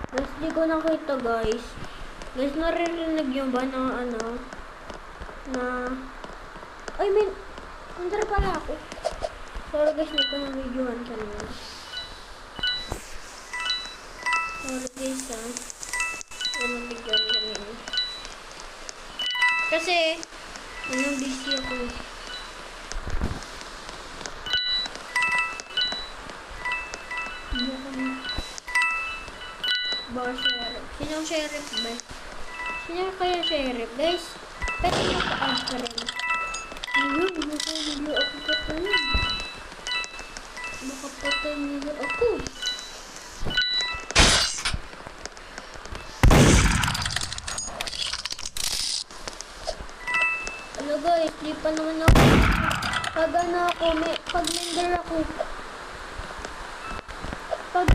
Guys, di ko nakita guys. Guys, naririnig nyo ba na ay, under pala ako. Sorry guys, hindi ko na-videohan kanina. Sorry guys na-videohan kanina. Kasi, busy ako. Ba, sheriff? Sinong sheriff ba? Sino kaya sheriff, guys? Pwede naka-add ka rin. Ayun, naka-video ako patayin. Makapatay nila ako. Ano guys, di pa naman ako. Pag member ako. Pag